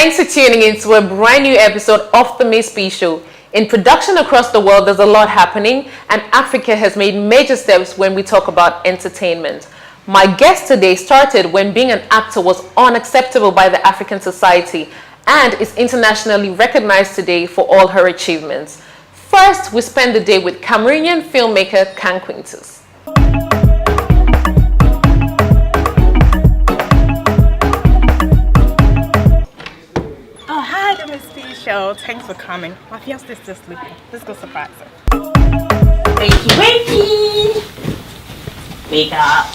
Thanks for tuning in to a brand new episode of the Miss B Show. In production across the world, there's a lot happening, and Africa has made major steps when we talk about entertainment. My guest today started when being an actor was unacceptable by the African society and is internationally recognized today for all her achievements. First, we spend the day with Cameroonian filmmaker Kang Quintus. Show. Thanks for coming. My fiance is still sleeping. Let's go surprise her. Wakey! Wake up.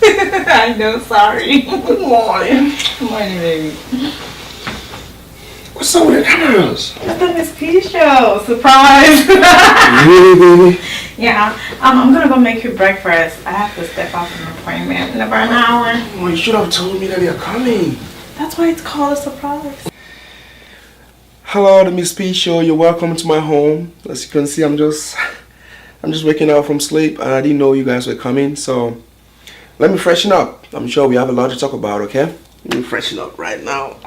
I know, sorry. Good morning. Good morning, baby. What's up with the cameras? That's the Miss P Show. Surprise! Really, baby? Yeah. I'm gonna go make you breakfast. I have to step out for an appointment in about an hour. Oh, you should have told me that you're coming. That's why it's called a surprise. Hello, the Miss P Show. You're welcome to my home. As you can see, I'm just waking up from sleep, and I didn't know you guys were coming. So let me freshen up. I'm sure we have a lot to talk about. Okay? Let me freshen up right now.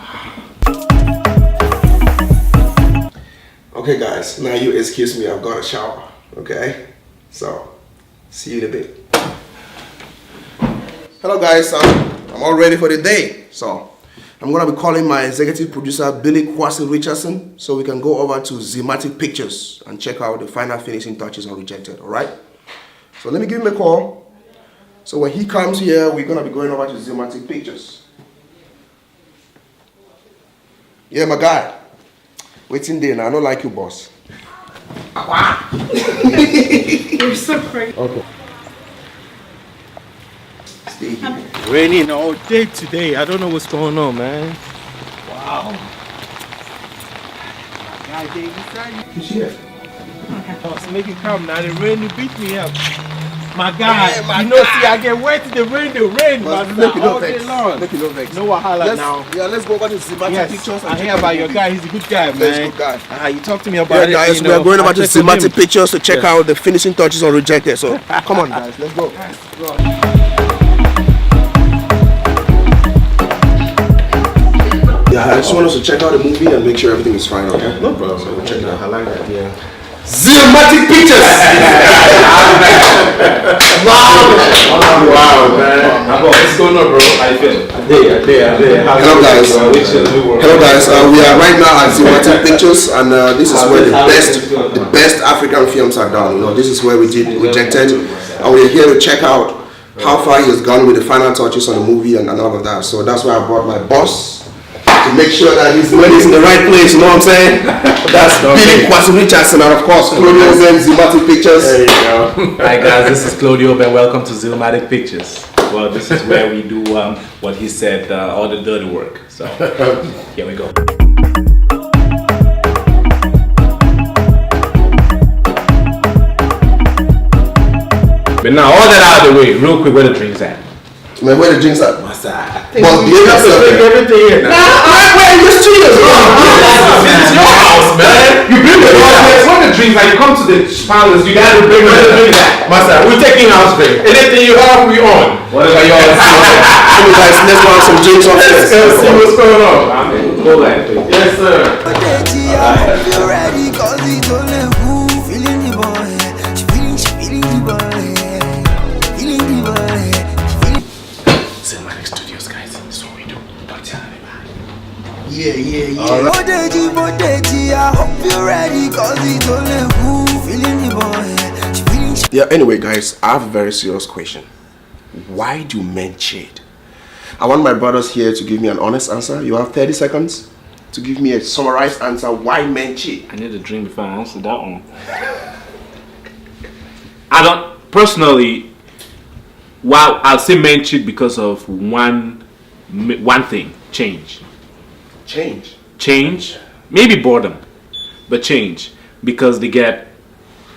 Okay, guys. Now you excuse me. I've got a shower. Okay? So see you in a bit. Hello, guys. I'm all ready for the day. So I'm going to be calling my executive producer, Billy Kwasi Richardson, so we can go over to Zilmatic Pictures and check out the final finishing touches on Rejected, all right? So let me give him a call. So when he comes here, we're going to be going over to Zilmatic Pictures. Yeah, my guy. Waiting there now. I don't like you, boss. You're so crazy. Okay. Stay here. Raining all day today. I don't know what's going on, man. Wow. He's here. Boss, make it come now. The rain will beat me up. My guy, you know, see, I get wet in the rain, but all day long. Make it no vex. No wahala now. Yeah, let's go over to Zilmatic Pictures. I hear about your guy. He's a good guy, man. He's a good guy. You talk to me about it. Guys, we are going over to Zilmatic Pictures to check out the finishing touches on Rejected. So come on, guys, let's go. Yeah, I just want us to check out the movie and make sure everything is fine, okay? No problem. So we'll check it out. I like that, yeah. Zilmatic Pictures! Wow, man. What's going on, bro? How you feeling? Hello, guys. Hello, guys. We are right now at Zilmatic Pictures, and this is where the best African films are done. You know, this is where we did Rejected, and we're here to check out how far he has gone with the final touches on the movie and all of that. So that's why I brought my boss to make sure that his money is in the right place. You know what I'm saying? That's Billy Kwasi Richardson, and of course Claudio Ben, Zilmatic Pictures. There you go. Hi guys, this is Claudio and welcome to Zilmatic Pictures. Well, this is where we do what he said, all the dirty work. So here we go. But now all that out of the way, real quick, where the drinks at? Man, where the drinks at? My side. Well, you have to bring everything here now. Where are you studios? This is your house, man. You bring the drinks. When the drinks, like you come to the palace, you gotta bring the drinks at. My side, we're taking house drink. Anything you have, we on. Whatever you all Hey guys, let's go have some drinks on Let's this. see what's going on. Go back, please. Yes, sir. Zilmatic Studios, guys. That's what we do. Don't tell anybody. Yeah. I hope you're ready, cause it's only who feeling the boy. Yeah, anyway guys, I have a very serious question. Why do men cheat? I want my brothers here to give me an honest answer. You have 30 seconds to give me a summarized answer why men cheat. I need a drink before I answer that one. I don't personally. Well, I'll say men cheat because of one thing: change. Change, maybe boredom, but change, because they get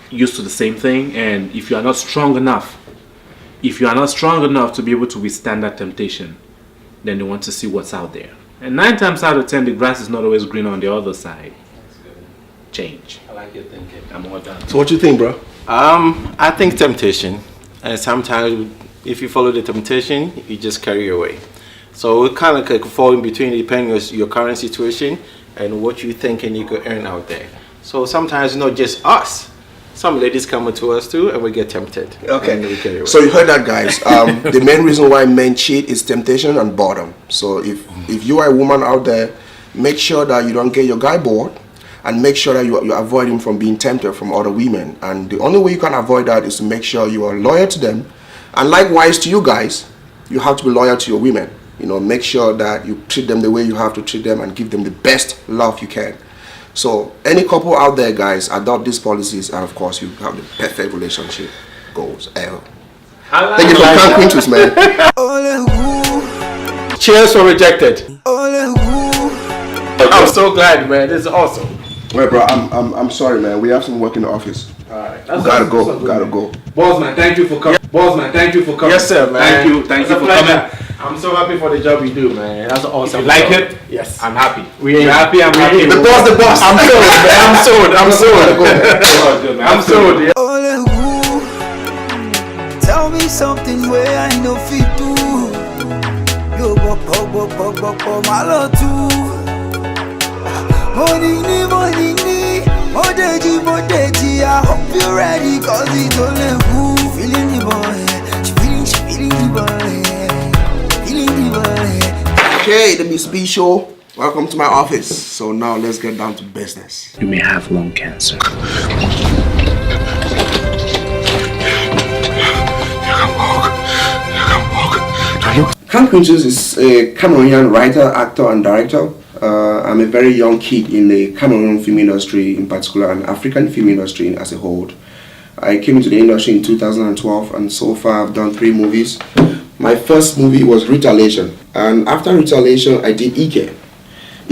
used to the same thing, and if you are not strong enough to be able to withstand that temptation, then they want to see what's out there. And 9 times out of 10, the grass is not always green on the other side. Change. I like your thinking. I'm all done. So what you think, bro? I think temptation, and sometimes if you follow the temptation, you just carry away. So it kind of could fall in between depending on your current situation and what you thinking you could earn out there. So sometimes it's not just us. Some ladies come to us too and we get tempted. Okay, so you heard that, guys. The main reason why men cheat is temptation and boredom. So if you are a woman out there, make sure that you don't get your guy bored, and make sure that you avoid him from being tempted from other women. And the only way you can avoid that is to make sure you are loyal to them. And likewise to you guys, you have to be loyal to your women. You know, make sure that you treat them the way you have to treat them and give them the best love you can. So any couple out there, guys, adopt these policies, and of course you have the perfect relationship goals ever. Thank you for Kang Quintus, man. Cheers for rejected. I'm so glad, man. This is awesome. Wait, bro, I'm sorry, man. We have some work in the office. Alright. Gotta go. Boss man, thank you for coming. Yes, sir, man. Thank you for coming. I'm so happy for the job you do, man. That's awesome. If you like it, yes, I'm happy. You're happy? I'm happy. The boss. I'm sold, man. I'm sold. I'm sold. Yeah. Tell me something where I know fit do. Yo, bop, my love too. Money, Modeji, I hope you're ready, cause it's only who feeling the boy. She feeling the boy. Okay, the Miss B Show. Welcome to my office. So now let's get down to business. You may have lung cancer. Kang Quintus is a Cameroonian writer, actor, and director. I'm a very young kid in the Cameroonian film industry, in particular, and African film industry as a whole. I came into the industry in 2012, and so far I've done 3 movies. My first movie was Retaliation, and after Retaliation, I did Ike.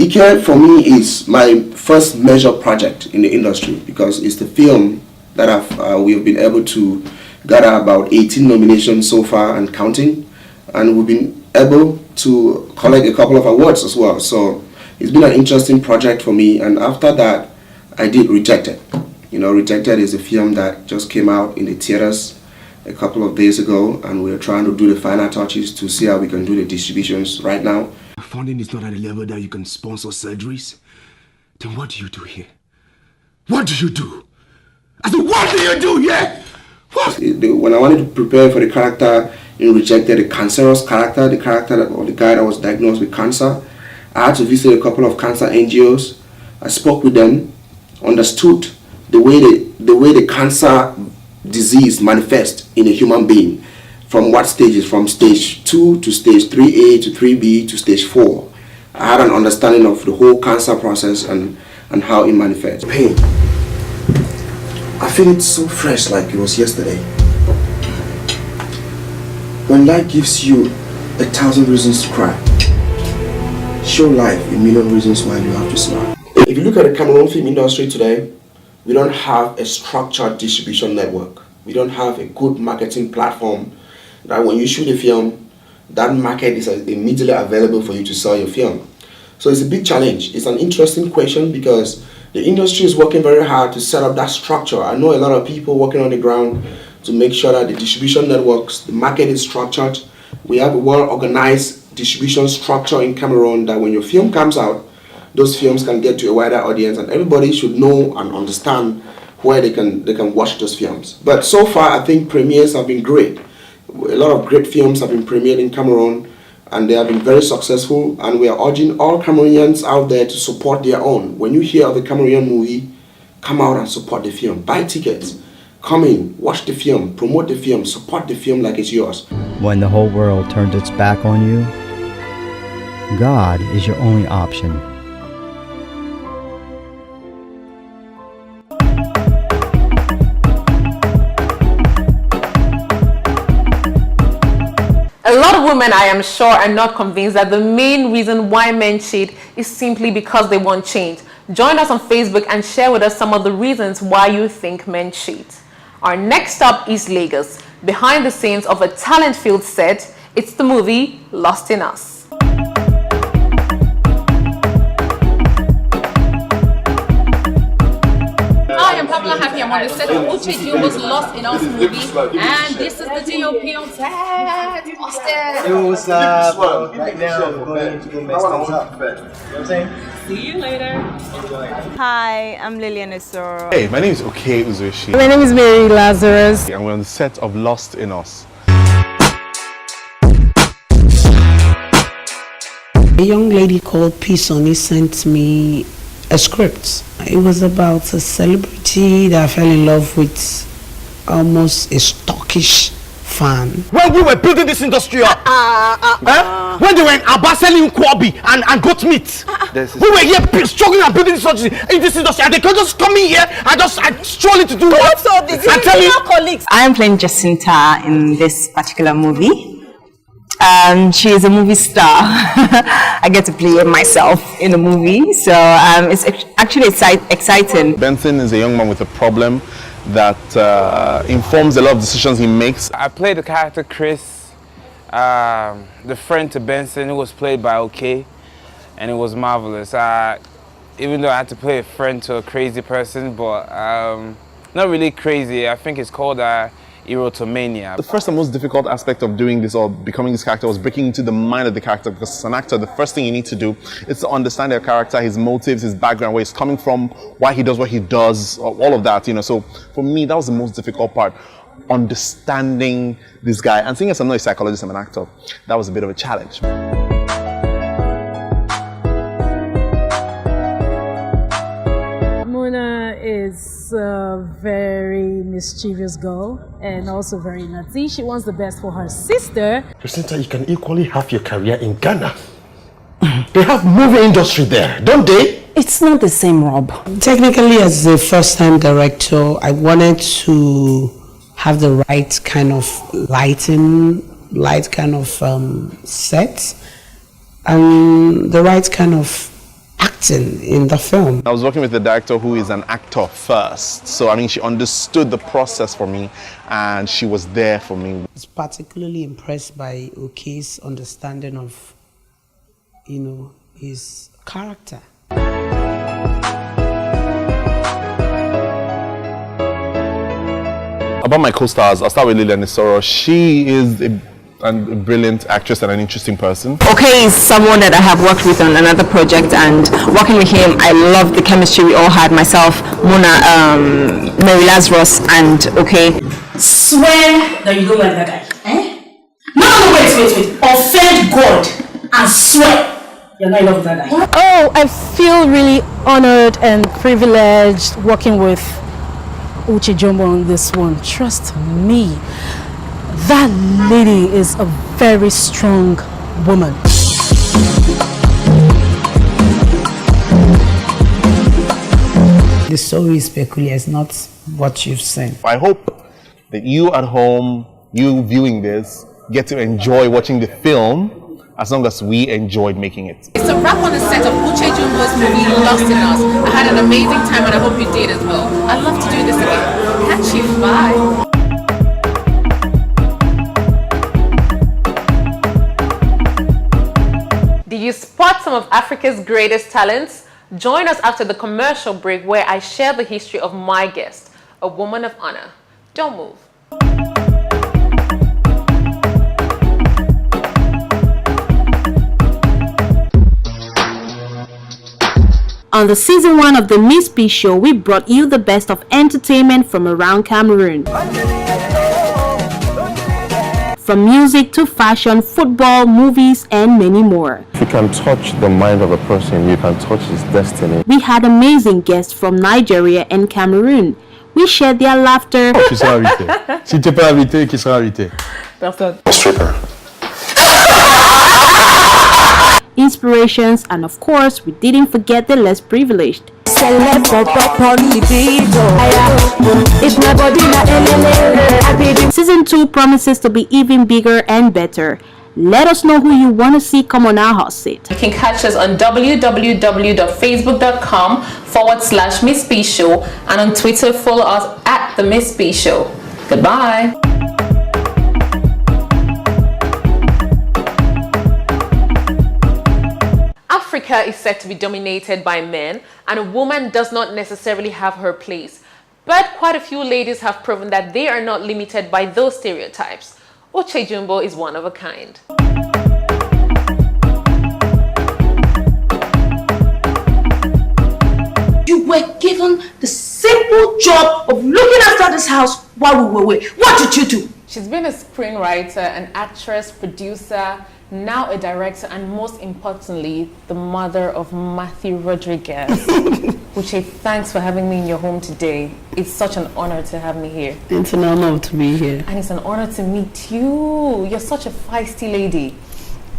Ike, for me, is my first major project in the industry because it's the film that we've been able to gather about 18 nominations so far and counting, and we've been able to collect a couple of awards as well. So it's been an interesting project for me, and after that, I did Rejected. You know, Rejected is a film that just came out in the theaters a couple of days ago, and we're trying to do the final touches to see how we can do the distributions right now. Funding is not at a level that you can sponsor surgeries. Then what do you do here? What do you do? I said, what do you do here? What? When I wanted to prepare for the character in Rejected, the cancerous character, the guy that was diagnosed with cancer, I had to visit a couple of cancer NGOs. I spoke with them, understood the way the cancer disease manifests in a human being, from what stages, from stage 2 to stage 3A to 3B to stage 4. I had an understanding of the whole cancer process and how it manifests. Pain. I feel it so fresh, like it was yesterday. When life gives you 1,000 reasons to cry, show life 1,000,000 reasons why you have to smile. If you look at the Cameroon film industry today, we don't have a structured distribution network. We don't have a good marketing platform that when you shoot a film, that market is immediately available for you to sell your film. So it's a big challenge. It's an interesting question because the industry is working very hard to set up that structure. I know a lot of people working on the ground to make sure that the distribution networks, the market is structured. We have a well-organized distribution structure in Cameroon that when your film comes out, those films can get to a wider audience, and everybody should know and understand where they can watch those films. But so far, I think premieres have been great. A lot of great films have been premiered in Cameroon, and they have been very successful, and we are urging all Cameroonians out there to support their own. When you hear of a Cameroonian movie, come out and support the film. Buy tickets. Come in, watch the film, promote the film, support the film like it's yours. When the whole world turns its back on you, God is your only option. A lot of women, I am sure, are not convinced that the main reason why men cheat is simply because they want change. Join us on Facebook and share with us some of the reasons why you think men cheat. Our next stop is Lagos. Behind the scenes of a talent-filled set, it's the movie Lost in Us. Hi, I'm Pamela Happy. I'm I'm on the set of Uche Jombo's Lost in Us movie, and this is the DOP on set. Austin. Yo, what's up? Right now, we're going to go mess things up. You know what I'm saying? See you later. Hi, I'm Lillian Esoro. Hey, my name is Uche Jombo. My name is Mary Lazarus. And we're on the set of Lost in Us. A young lady called Pisoni sent me a script. It was about a celebrity that I fell in love with, almost a stockish fan. When we were building this industry up, when they were in Abba selling Kwabi and goat meat, we were here struggling and building this industry, and they could just come in here and just stroll into do what? I tell you, colleagues. I am playing Jacinta in this particular movie. She is a movie star. I get to play myself in the movie, so it's actually exciting. Benson is a young man with a problem that informs a lot of decisions he makes. I played the character Chris, the friend to Benson, who was played by Uche, and it was marvelous. Even though I had to play a friend to a crazy person, but not really crazy. I think it's called erotomania. The first and most difficult aspect of doing this or becoming this character was breaking into the mind of the character, because as an actor, the first thing you need to do is to understand your character, his motives, his background, where he's coming from, why he does what he does, all of that, you know. So for me, that was the most difficult part, understanding this guy. And seeing as I'm not a psychologist, I'm an actor, that was a bit of a challenge. Mona is a very mischievous girl and also very naughty. She wants the best for her sister. Jacinta, you can equally have your career in Ghana. They have movie industry there, don't they? It's not the same, Rob. Technically, as a first-time director, I wanted to have the right kind of light kind of set, and the right kind of acting in the film. I was working with a director who is an actor first, so I mean, she understood the process for me and she was there for me. I was particularly impressed by Uche's understanding of, you know, his character. About my co-stars, I'll start with Lillian Esoro. She is a brilliant actress and an interesting person. Okay, is someone that I have worked with on another project, and working with him, I love the chemistry we all had. Myself, Mona, Mary Lazarus, and okay. Swear that you don't like that guy. Eh? No, wait. Offend God and swear you're not in love with that guy. Oh, I feel really honored and privileged working with Uche Jombo on this one. Trust me. That lady is a very strong woman. The story is peculiar, it's not what you've seen. I hope that you at home, you viewing this, get to enjoy watching the film as long as we enjoyed making it. It's a wrap on the set of Uche Jombo's movie Lost in Us. I had an amazing time and I hope you did as well. I'd love to do this again. Catch you, bye. Did you spot some of Africa's greatest talents? Join us after the commercial break where I share the history of my guest, a woman of honor. Don't move. On the season 1 of the Miss B Show, we brought you the best of entertainment from around Cameroon. From music to fashion, football, movies, and many more. If you can touch the mind of a person, you can touch his destiny. We had amazing guests from Nigeria and Cameroon. We shared their laughter. Qui sera invité? Si tu n'es pas invité, qui sera invité? Personne. A stripper. Inspirations, and of course, we didn't forget the less privileged. Season 2 promises to be even bigger and better. Let us know who you want to see come on our hot seat. You can catch us on www.facebook.com/Miss B Show, and on Twitter follow us at The Miss B Show. Goodbye. Africa is said to be dominated by men, and a woman does not necessarily have her place. But quite a few ladies have proven that they are not limited by those stereotypes. Uche Jombo is one of a kind. You were given the simple job of looking after this house while we were away. What did you do? She's been a screenwriter, an actress, producer, now a director, and most importantly, the mother of Matthew Rodriguez. Uche, thanks for having me in your home today. It's such an honor to have me here. It's an honor to be here. And it's an honor to meet you. You're such a feisty lady.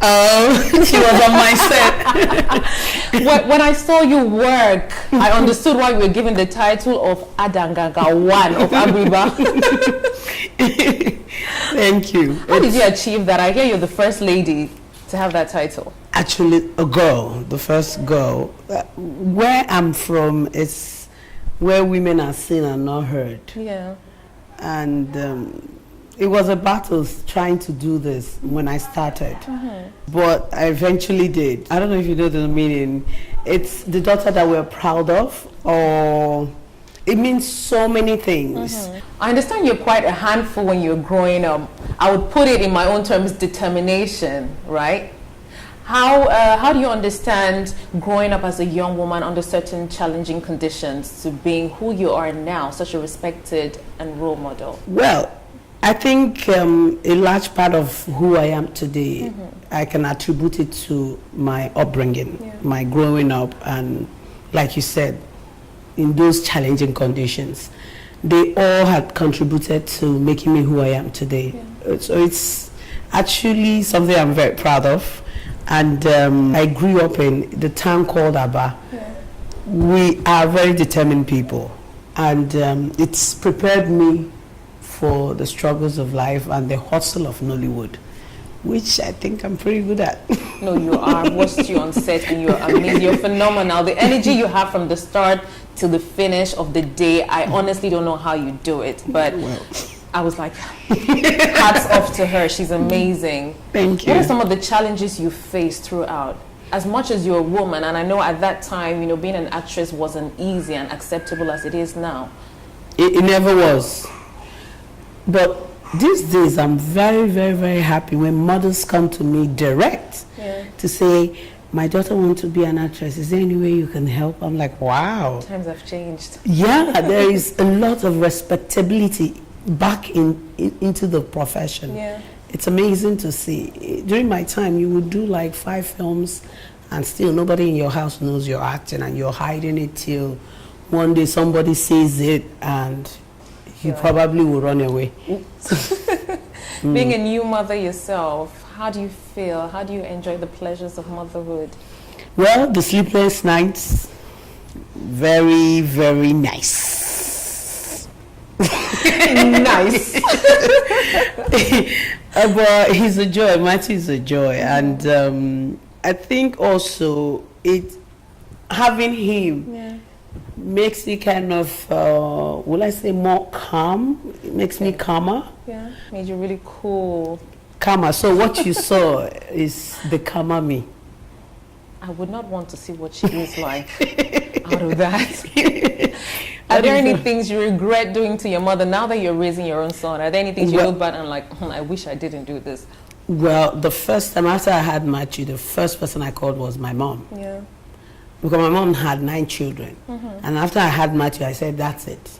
She was on my set. When I saw you work, I understood why you were given the title of Adangaga 1 of Abriba. Thank you. How did you achieve that? I hear you're the first lady to have that title. Actually, a girl, the first girl. Where I'm from is where women are seen and not heard. Yeah. And it was a battle trying to do this when I started. But I eventually did. I don't know if you know the meaning. It's the daughter that we're proud of, or it means so many things. I understand you're quite a handful when you're growing up. I would put it in my own terms, determination, right? How do you understand growing up as a young woman under certain challenging conditions to being who you are now, such a respected and role model? Well, I think a large part of who I am today, I can attribute it to my upbringing, my growing up, and like you said, in those challenging conditions. They all had contributed to making me who I am today. So it's actually something I'm very proud of. And I grew up in the town called Aba. We are very determined people. And it's prepared me for the struggles of life and the hustle of Nollywood, which I think I'm pretty good at. No, you are. I've watched you on set and you're amazing. You're phenomenal. The energy you have from the start till the finish of the day, I honestly don't know how you do it. But I was like, hats off to her. She's amazing. Thank you. What are some of the challenges you faced throughout? As much as you're a woman, and I know at that time, being an actress wasn't easy and acceptable as it is now. It never was. But these days, I'm very, very, very happy when mothers come to me direct to say, my daughter wants to be an actress. Is there any way you can help? I'm like, wow. Times have changed. Yeah, there is a lot of respectability back into the profession. Yeah. It's amazing to see. During my time, you would do like 5 films and still nobody in your house knows you're acting, and you're hiding it till one day somebody sees it and you probably will run away. Being a new mother yourself, how do you feel? How do you enjoy the pleasures of motherhood? Well, the sleepless nights, very, very nice. Nice. But he's a joy. Matthew is a joy. And I think also having him makes me kind of, will I say more calm? It makes me calmer. Yeah, made you really cool. Calmer. So what you saw is the calmer me. I would not want to see what she is like out of that. Are there any things you regret doing to your mother now that you're raising your own son? Are there any things you look back and like, I wish I didn't do this? Well, the first time after I had Matthew, the first person I called was my mom. Yeah. Because my mom had 9 children. And after I had Matthew, I said, that's it.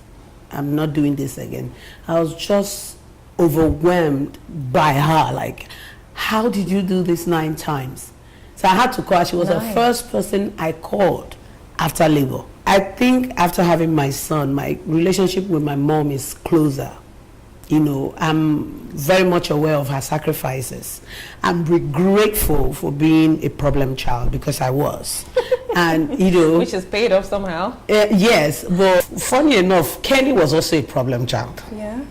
I'm not doing this again. I was just overwhelmed by her. Like, how did you do this 9 times? So I had to call. She was the first person I called after labor. I think after having my son, my relationship with my mom is closer. I'm very much aware of her sacrifices. I'm grateful for being a problem child, because I was. And, which is paid off somehow. Yes, but funny enough, Kenny was also a problem child. Yeah.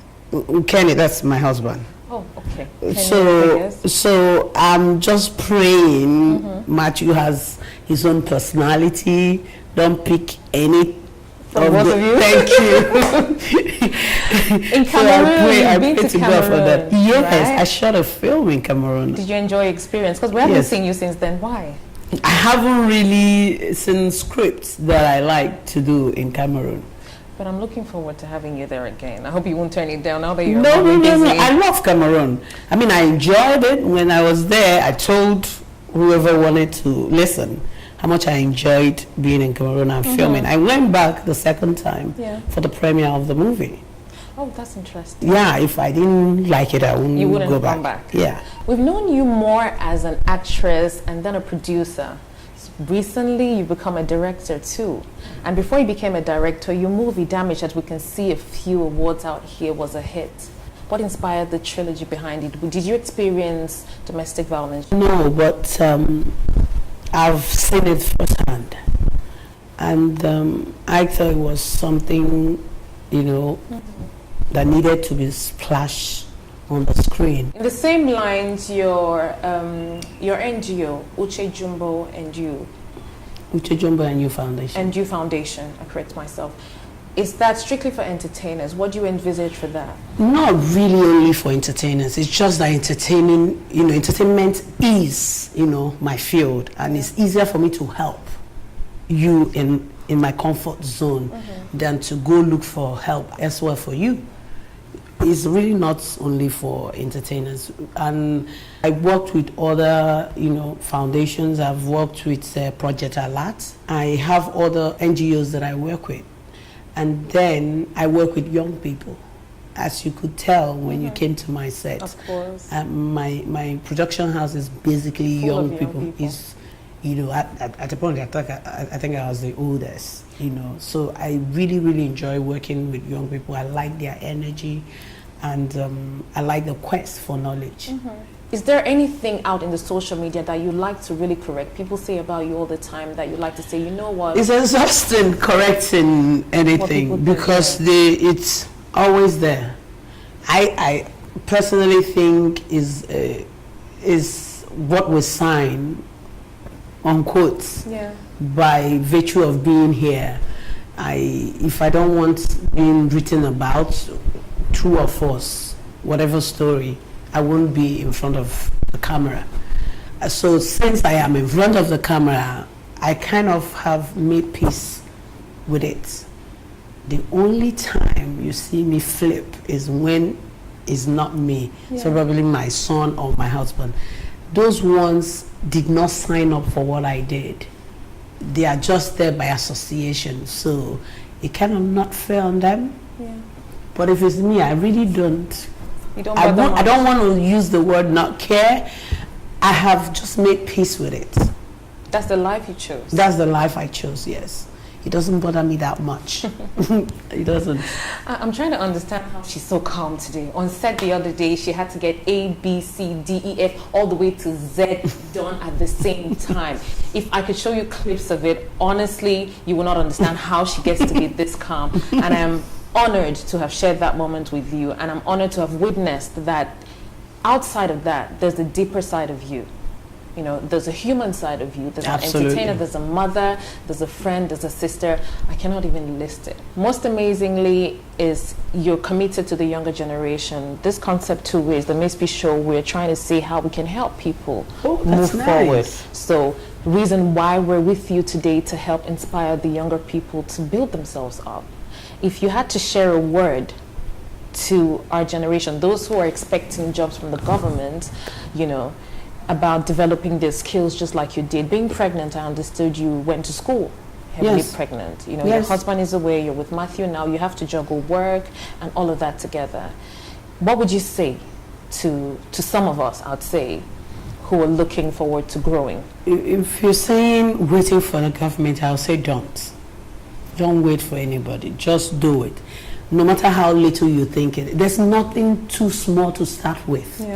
Kenny, that's my husband. Oh, okay. So I'm just praying Matthew has his own personality. Don't pick any from both of you. Thank you. In Cameroon, I been pray to God for that. Cameroon, Yes, right? I shot a film in Cameroon. Did you enjoy your experience? Because we haven't Yes. seen you since then. Why? I haven't really seen scripts that I like to do in Cameroon. But I'm looking forward to having you there again. I hope you won't turn it down now that you're No. busy. I love Cameroon. I mean, I enjoyed it. When I was there, I told whoever wanted to listen how much I enjoyed being in Cameroon and filming. I went back the second time for the premiere of the movie. Oh, that's interesting. Yeah, if I didn't like it, I wouldn't, You wouldn't go have back. gone back. Yeah. We've known you more as an actress and then a producer. Recently, you've become a director too. And before you became a director, your movie Damage, as we can see a few awards out here, was a hit. What inspired the trilogy behind it? Did you experience domestic violence? No, but I've seen it firsthand. And I thought it was something, that needed to be splashed on the screen. In the same lines, your NGO, Uche Jombo and you. Uche Jombo and You Foundation. And You Foundation, I correct myself. Is that strictly for entertainers? What do you envisage for that? Not really only for entertainers. It's just that entertainment is, my field. And it's easier for me to help you in my comfort zone than to go look for help elsewhere for you. It's really not only for entertainers. And I worked with other, foundations. I've worked with Project Alert. I have other NGOs that I work with. And then I work with young people. As you could tell when you came to my set. Of course. My production house is basically young people. Is, at the point I think I was the oldest, So I really, really enjoy working with young people. I like their energy, and I like the quest for knowledge. Is there anything out in the social media that you like to really correct? People say about you all the time that you like to say, you know what? It's exhausting correcting anything because it's always there. I personally think is what we sign on quotes by virtue of being here. If I don't want being written about, true or false, whatever story, I won't be in front of the camera. So since I am in front of the camera, I kind of have made peace with it. The only time you see me flip is when it's not me. So probably my son or my husband. Those ones did not sign up for what I did. They are just there by association. So it kind of not fair on them. But if it's me, I really don't. I don't want to use the word not care. I have just made peace with it. That's the life you chose. That's the life I chose, yes. It doesn't bother me that much. It doesn't. I'm trying to understand how she's so calm today. On set the other day, she had to get A, B, C, D, E, F, all the way to Z done at the same time. If I could show you clips of it, honestly, you will not understand how she gets to be this calm. And I'm honored to have shared that moment with you, and I'm honored to have witnessed that outside of that, there's a deeper side of you. There's a human side of you. There's an entertainer, there's a mother, there's a friend, there's a sister. I cannot even list it. Most amazingly is you're committed to the younger generation. This concept too is the Maybe Show. We're trying to see how we can help people move forward. So the reason why we're with you today to help inspire the younger people to build themselves up. If you had to share a word to our generation, those who are expecting jobs from the government, about developing their skills just like you did. Being pregnant, I understood you went to school heavily pregnant. Your husband is away, you're with Matthew now, you have to juggle work and all of that together. What would you say to some of us, I'd say, who are looking forward to growing? If you're saying waiting for the government, I'll say don't. Don't wait for anybody. Just do it. No matter how little you think it. There's nothing too small to start with.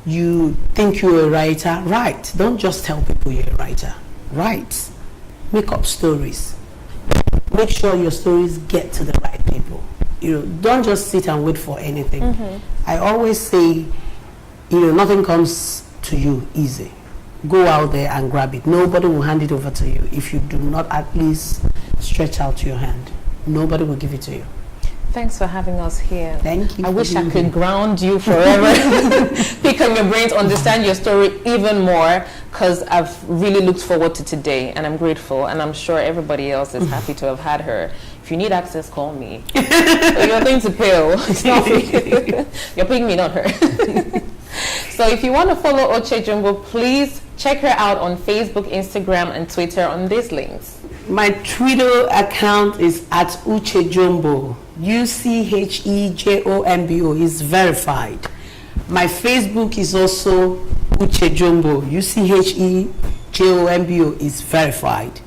You think you're a writer, write. Don't just tell people you're a writer. Write. Make up stories. Make sure your stories get to the right people. Don't just sit and wait for anything. I always say, nothing comes to you easy. Go out there and grab it. Nobody will hand it over to you if you do not at least stretch out your hand. Nobody will give it to you. Thanks for having us here. Thank you. I wish I could ground you forever, pick up your brains, understand your story even more. because I've really looked forward to today, and I'm grateful, and I'm sure everybody else is happy to have had her. If you need access, call me. So you're going to pay. It's not free. You're paying me, not her. So if you want to follow Uche Jombo, please check her out on Facebook, Instagram, and Twitter on these links. My Twitter account is at Uche Jombo. UCHEJOMBO is verified. My Facebook is also Uche Jombo. UCHEJOMBO is verified.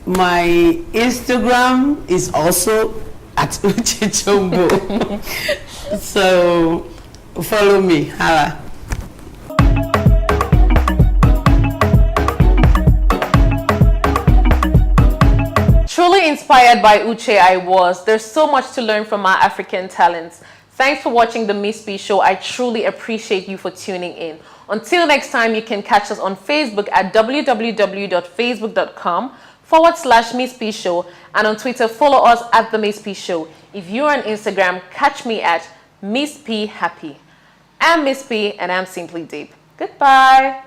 My Instagram is also at Uche Jombo. So follow me. Hala. Truly inspired by Uche I was. There's so much to learn from our African talents. Thanks for watching the Miss B Show. I truly appreciate you for tuning in. Until next time, you can catch us on Facebook at www.facebook.com/Miss B Show, and on Twitter, follow us at the Miss P Show. If you're on Instagram, catch me at Miss P Happy. I'm Miss P, and I'm Simply Deep. Goodbye.